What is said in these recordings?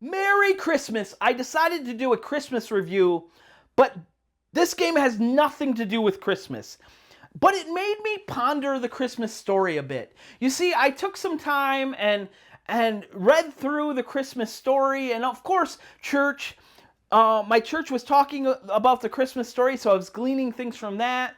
Merry Christmas! I decided to do a Christmas review, but this game has nothing to do with Christmas. But it made me ponder the Christmas story a bit. You see, I took some time and read through the Christmas story, and of course, my church was talking about the Christmas story, so I was gleaning things from that.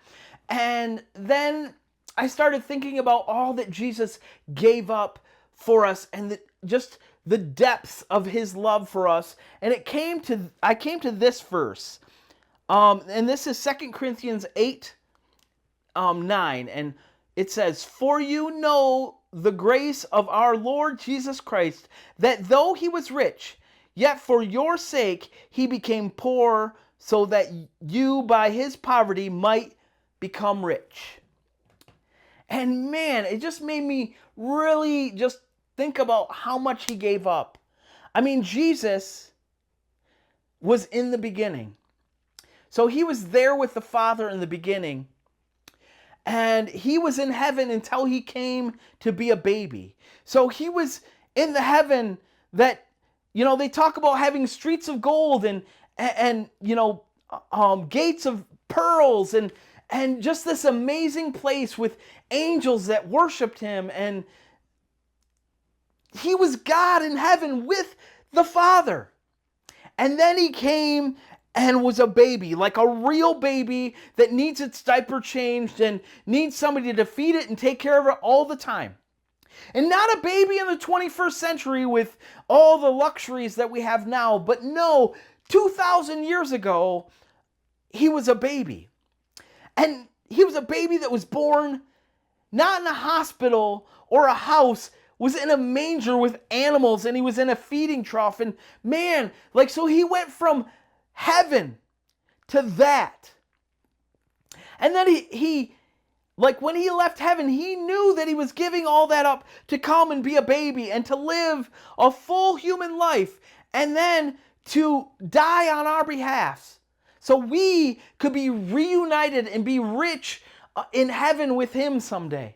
And then I started thinking about all that Jesus gave up for us and just the depths of his love for us. And I came to this verse. And this is 2 Corinthians 8, 9. And it says, "For you know the grace of our Lord Jesus Christ, that though he was rich, yet for your sake he became poor, so that you by his poverty might become rich." And man, it just made me really just think about how much he gave up. I mean, Jesus was in the beginning. So he was there with the Father in the beginning. And he was in heaven until he came to be a baby. So he was in the heaven that, they talk about having streets of gold and gates of pearls and just this amazing place with angels that worshiped him. And he was God in heaven with the Father. And then he came and was a baby, like a real baby that needs its diaper changed and needs somebody to feed it and take care of it all the time. And not a baby in the 21st century with all the luxuries that we have now, but no, 2,000 years ago, he was a baby. And he was a baby that was born not in a hospital or a house, was in a manger with animals, and he was in a feeding trough. And man, so he went from heaven to that. And then he when he left heaven, he knew that he was giving all that up to come and be a baby and to live a full human life and then to die on our behalf so we could be reunited and be rich in heaven with him someday.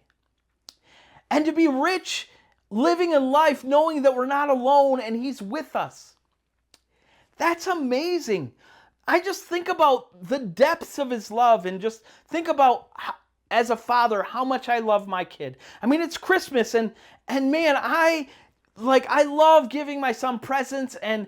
And to be rich living in life knowing that we're not alone and he's with us. That's amazing. I just think about the depths of his love and just think about, as a father, how much I love my kid. I mean, it's Christmas and man, I love giving my son presents, and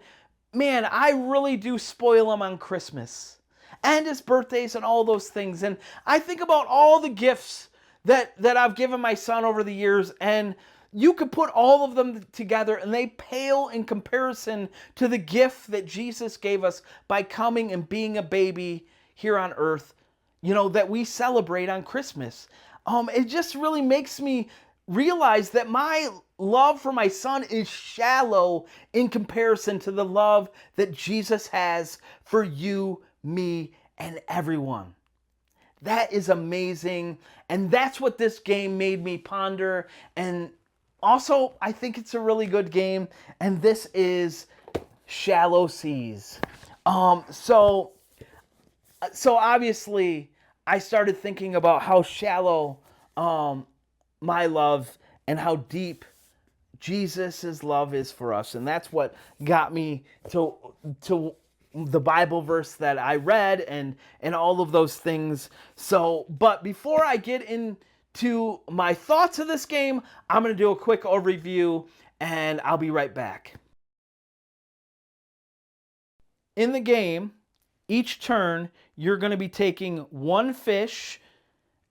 man, I really do spoil him on Christmas and his birthdays and all those things. And I think about all the gifts that I've given my son over the years, and you could put all of them together and they pale in comparison to the gift that Jesus gave us by coming and being a baby here on earth, that we celebrate on Christmas. It just really makes me realize that my love for my son is shallow in comparison to the love that Jesus has for you, me, and everyone. That is amazing. And that's what this game made me ponder. And also, I think it's a really good game, and this is Shallow Seas. So obviously, I started thinking about how shallow my love and how deep Jesus' love is for us, and that's what got me to the Bible verse that I read and all of those things. So, but before I get into my thoughts of this game, I'm going to do a quick overview and I'll be right back. In the game, each turn, you're going to be taking one fish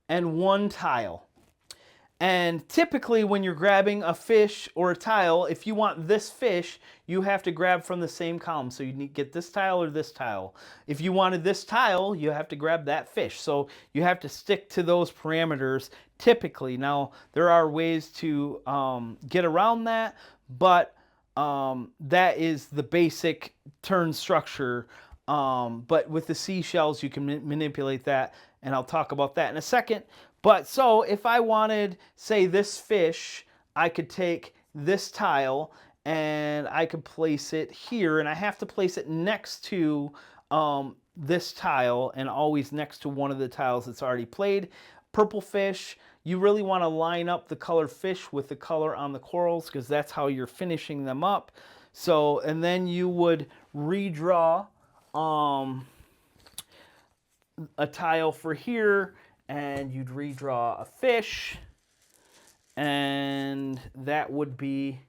and one tile. And typically when you're grabbing a fish or a tile, if you want this fish, you have to grab from the same column. So you need to get this tile or this tile. If you wanted this tile, you have to grab that fish. So you have to stick to those parameters typically. Now, there are ways to get around that, but that is the basic turn structure. But with the seashells, you can manipulate that, and I'll talk about that in a second. But so if I wanted, say, this fish, I could take this tile and I could place it here, and I have to place it next to this tile and always next to one of the tiles that's already played. Purple fish, you really want to line up the colored fish with the color on the corals because that's how you're finishing them up. So, and then you would redraw um, a tile for here, and you'd redraw a fish, and that would be,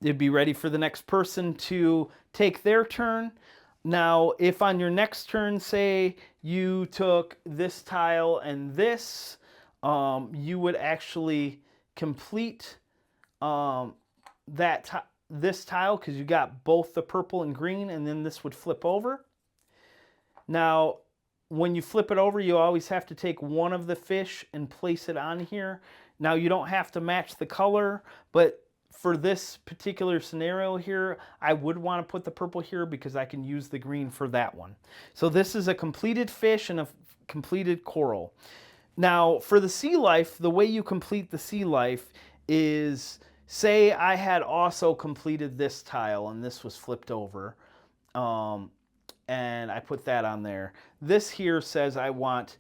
it'd be ready for the next person to take their turn. Now, if on your next turn, say you took this tile and this, you would actually complete this tile because you got both the purple and green, and then this would flip over. Now, when you flip it over, you always have to take one of the fish and place it on here. Now, you don't have to match the color, but for this particular scenario here, I would want to put the purple here because I can use the green for that one. So this is a completed fish and a completed coral. Now, for the sea life, the way you complete the sea life is, say I had also completed this tile and this was flipped over, and I put that on there. This here says I want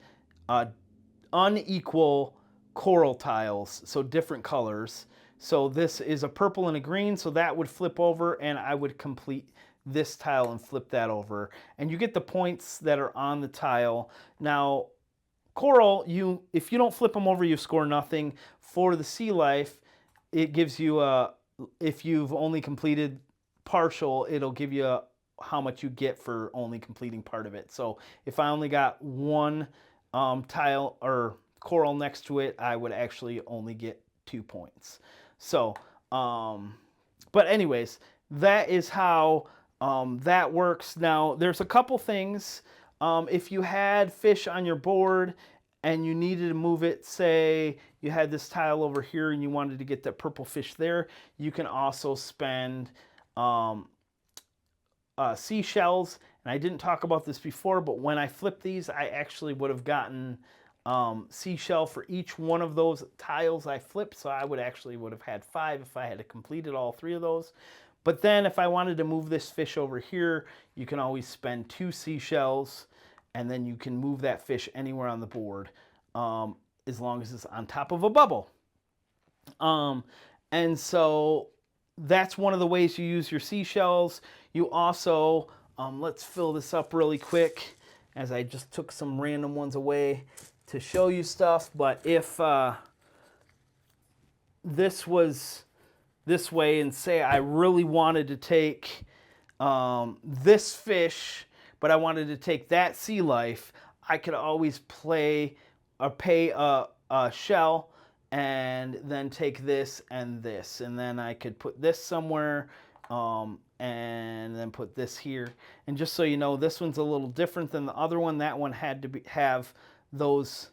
unequal coral tiles, so different colors. So this is a purple and a green, so that would flip over, and I would complete this tile and flip that over. And you get the points that are on the tile. Now, coral, if you don't flip them over, you score nothing. For the sea life, it gives you if you've only completed partial, it'll give you how much you get for only completing part of it. So if I only got one tile or coral next to it, I would actually only get 2 points. So, but anyways, that is how that works. Now, there's a couple things. If you had fish on your board and you needed to move it, say you had this tile over here and you wanted to get that purple fish there, you can also spend seashells. And I didn't talk about this before, but when I flipped these, I actually would have gotten seashell for each one of those tiles I flipped. So I would have had 5 if I had completed all 3 of those. But then if I wanted to move this fish over here, you can always spend 2 seashells, and then you can move that fish anywhere on the board as long as it's on top of a bubble. And so that's one of the ways you use your seashells. You also, let's fill this up really quick as I just took some random ones away to show you stuff. But if this was this way, and say I really wanted to take this fish, but I wanted to take that sea life, I could always pay a shell and then take this and this, and then I could put this somewhere and then put this here. And just so you know, this one's a little different than the other one. That one had to have those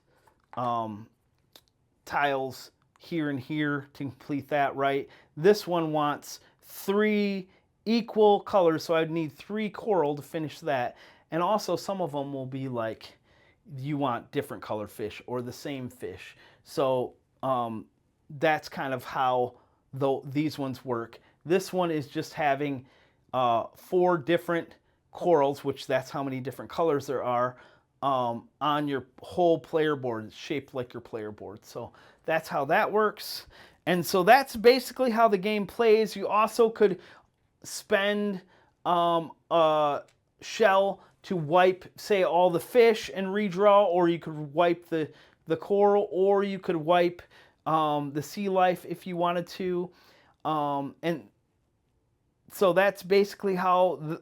tiles here and here to complete that, right? This one wants 3 equal colors, so I'd need 3 coral to finish that. And also some of them will be like, you want different color fish or the same fish. So that's kind of how these ones work. This one is just having 4 different corals, which that's how many different colors there are, on your whole player board. It's shaped like your player board. So that's how that works. And so that's basically how the game plays. You also could spend a shell to wipe, say, all the fish and redraw, or you could wipe the coral, or you could wipe the sea life if you wanted to. And so that's basically how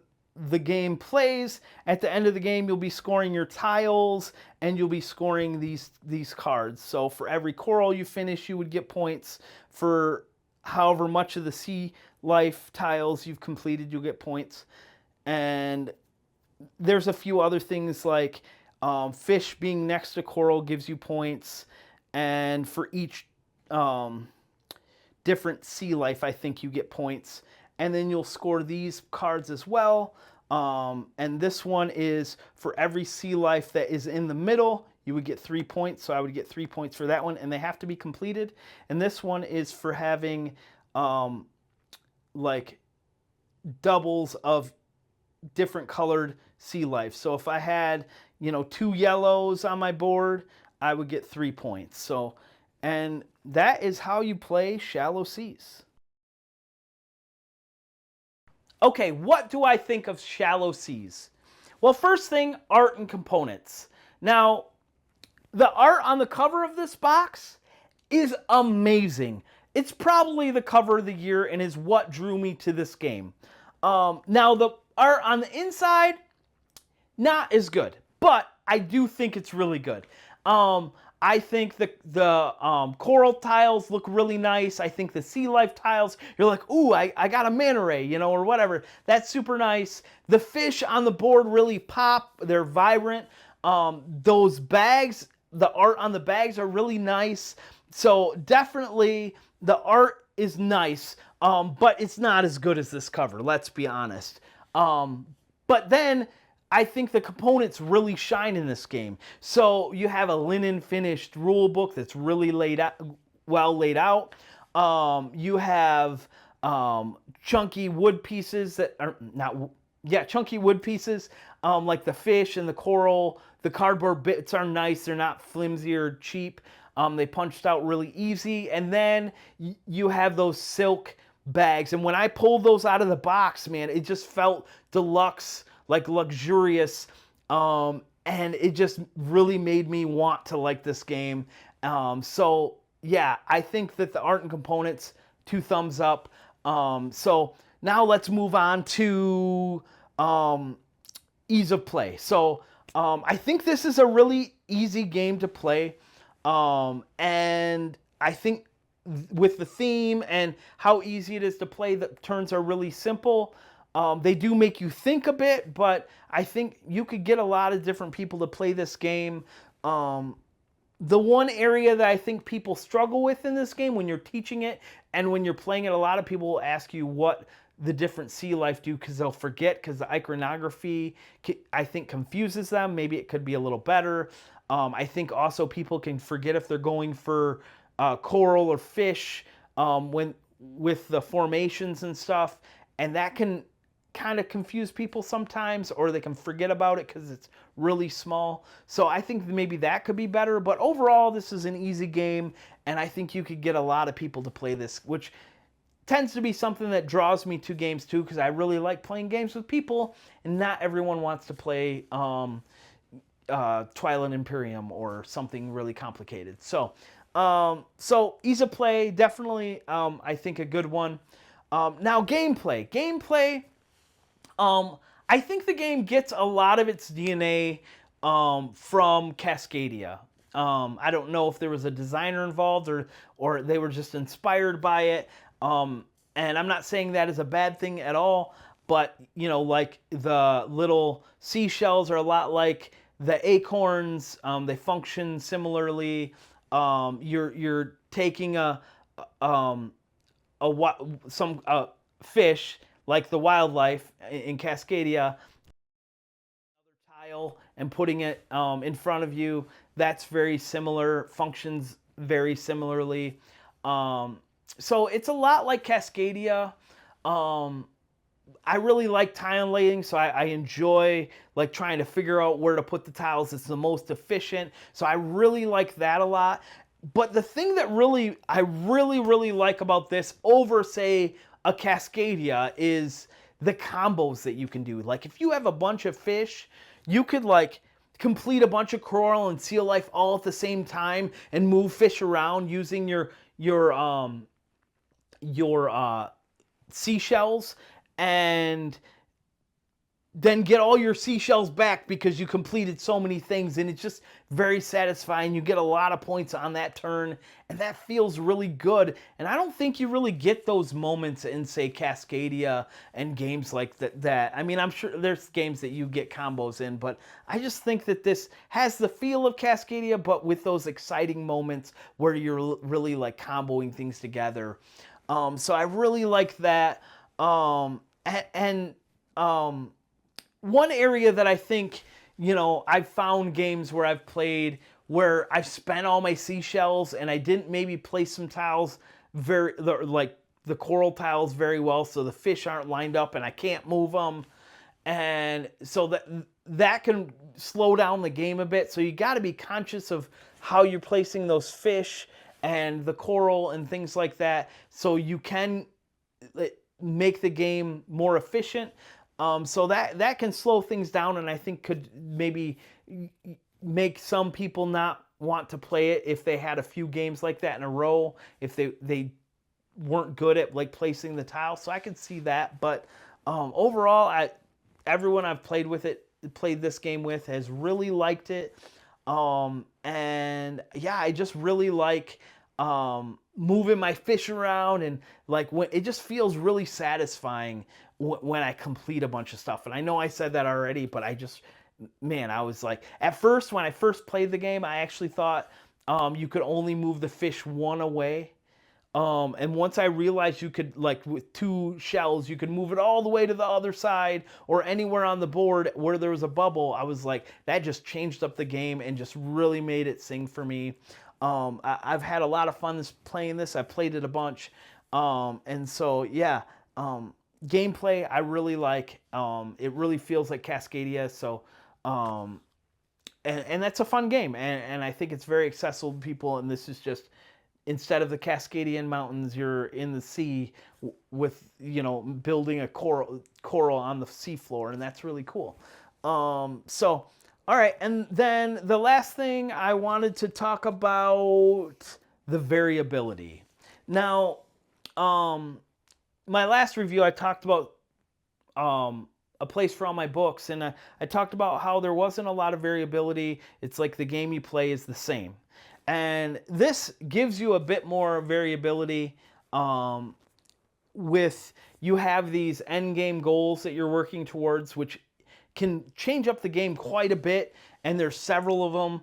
the game plays. At the end of the game, you'll be scoring your tiles and you'll be scoring these cards. So for every coral you finish, you would get points. For however much of the sea life tiles you've completed, you'll get points. And there's a few other things like fish being next to coral gives you points. And for each different sea life, I think you get points. And then you'll score these cards as well. And this one is for every sea life that is in the middle, you would get 3 points. So I would get 3 points for that one, and they have to be completed. And this one is for having like doubles of different colored sea life. So if I had, 2 yellows on my board, I would get 3 points. So, and that is how you play Shallow Seas. Okay, what do I think of Shallow Seas? Well, first thing, art and components. Now, the art on the cover of this box is amazing. It's probably the cover of the year and is what drew me to this game. Now, the art on the inside, not as good, but I do think it's really good. I think the coral tiles look really nice. I think the sea life tiles, you're like, ooh, I got a manta ray, you know, or whatever. That's super nice. The fish on the board really pop. They're vibrant. Those bags, the art on the bags are really nice. So definitely the art is nice, but it's not as good as this cover, let's be honest. But then I think the components really shine in this game. So you have a linen finished rule book that's really well laid out. You have chunky wood pieces that are not, yeah, chunky wood pieces, like the fish and the coral. The cardboard bits are nice. They're not flimsy or cheap. They punched out really easy. And then you have those silk bags. And when I pulled those out of the box, man, it just felt deluxe, like luxurious. And it just really made me want to like this game. So yeah, I think that the art and components, 2 thumbs up. So now let's move on to ease of play. So I think this is a really easy game to play. And I think with the theme and how easy it is to play, the turns are really simple. They do make you think a bit, but I think you could get a lot of different people to play this game. The one area that I think people struggle with in this game when you're teaching it and when you're playing it, a lot of people will ask you what the different sea life do because they'll forget, because the iconography, I think, confuses them. Maybe it could be a little better. I think also people can forget if they're going for coral or fish when with the formations and stuff, and that can kind of confuse people sometimes, or they can forget about it because it's really small. So I think maybe that could be better, but overall this is an easy game, and I think you could get a lot of people to play this, which tends to be something that draws me to games too, because I really like playing games with people, and not everyone wants to play Twilight Imperium or something really complicated. So ease of play, definitely, I think a good one. Now gameplay, I think the game gets a lot of its DNA from Cascadia. I don't know if there was a designer involved or they were just inspired by it. And I'm not saying that is a bad thing at all, but you know, like the little seashells are a lot like the acorns. They function similarly. You're taking some fish like the wildlife in Cascadia, tile, and putting it in front of you. That's very similar, functions very similarly. So it's a lot like Cascadia. I really like tile laying, so I enjoy like trying to figure out where to put the tiles. It's the most efficient, so I really like that a lot. But the thing that I really like about this over, say, a Cascadia is the combos that you can do. Like if you have a bunch of fish, you could like complete a bunch of coral and sea life all at the same time and move fish around using your seashells, and then get all your seashells back because you completed so many things, and it's just very satisfying. You get a lot of points on that turn, and that feels really good. And I don't think you really get those moments in, say, Cascadia and games like that. I mean, I'm sure there's games that you get combos in, but I just think that this has the feel of Cascadia, but with those exciting moments where you're really like comboing things together. So I really like that. One area that I think, you know, I've found games where I've played where I've spent all my seashells and I didn't maybe place some tiles like the coral tiles very well, so the fish aren't lined up and I can't move them. And so that can slow down the game a bit. So you got to be conscious of how you're placing those fish and the coral and things like that, so you can make the game more efficient. So that can slow things down, and I think could maybe make some people not want to play it if they had a few games like that in a row, if they weren't good at like placing the tile. So I could see that, but overall, everyone I've played this game with has really liked it. And yeah, I just really like moving my fish around, and like when it just feels really satisfying when I complete a bunch of stuff. And I know I said that already, but man, I was like, at first when I first played the game, I actually thought you could only move the fish one away. And once I realized you could, like with 2 shells, you could move it all the way to the other side or anywhere on the board where there was a bubble, I was like, that just changed up the game and just really made it sing for me. I've had a lot of fun playing this. I've played it a bunch. And so, yeah, gameplay I really like. It really feels like Cascadia. So, and that's a fun game. And I think it's very accessible to people. And this is just, instead of the Cascadian Mountains, you're in the sea with, building a coral on the seafloor, and that's really cool. So, all right, and then the last thing I wanted to talk about, the variability. Now, my last review, I talked about a place for all my books, and I talked about how there wasn't a lot of variability. It's like the game you play is the same. And this gives you a bit more variability with, you have these end game goals that you're working towards, which can change up the game quite a bit. And there's several of them.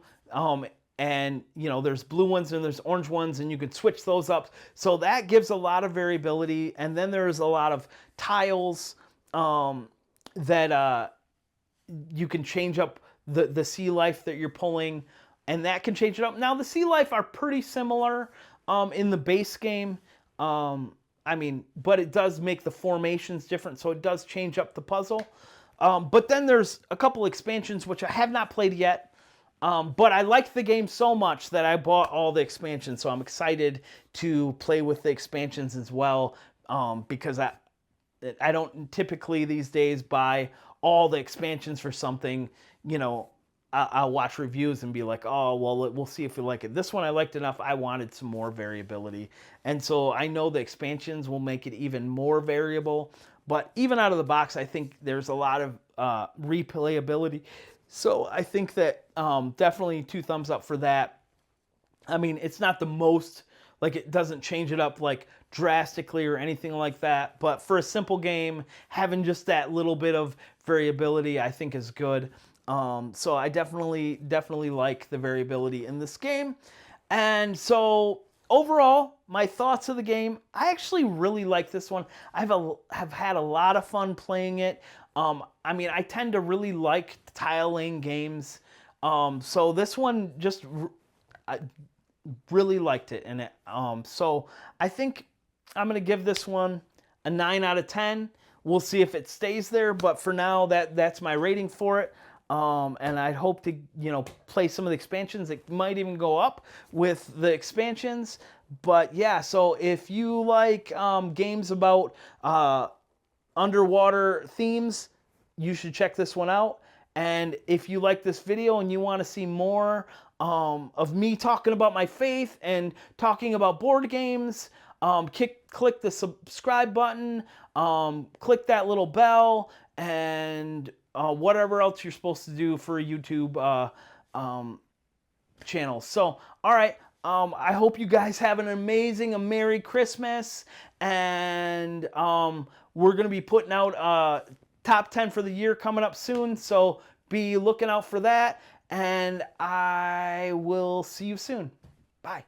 And there's blue ones and there's orange ones, and you can switch those up. So that gives a lot of variability. And then there's a lot of tiles that you can change up the sea life that you're pulling, and that can change it up. Now, the sea life are pretty similar in the base game. But it does make the formations different, so it does change up the puzzle. But then there's a couple expansions, which I have not played yet. But I like the game so much that I bought all the expansions, so I'm excited to play with the expansions as well, because I don't typically these days buy all the expansions for something. I'll watch reviews and be like, oh, well, we'll see if we like it. This one I liked enough, I wanted some more variability. And so I know the expansions will make it even more variable. But even out of the box, I think there's a lot of replayability. So I think that definitely 2 thumbs up for that. I mean, it's not the most, like, it doesn't change it up like drastically or anything like that. But for a simple game, having just that little bit of variability, I think is good. So I definitely like the variability in this game. And so overall, my thoughts of the game, I actually really like this one. Have had a lot of fun playing it. I tend to really like tile-laying games. So this one I really liked it. And so I think I'm going to give this one a 9 out of 10. We'll see if it stays there, but for now, that's my rating for it. And I hope to, play some of the expansions. It might even go up with the expansions. But yeah, so if you like games about underwater themes, you should check this one out. And if you like this video and you want to see more of me talking about my faith and talking about board games, click the subscribe button, click that little bell, and whatever else you're supposed to do for a YouTube channel. So, all right. I hope you guys have a Merry Christmas. And we're going to be putting out top 10 for the year coming up soon. So be looking out for that. And I will see you soon. Bye.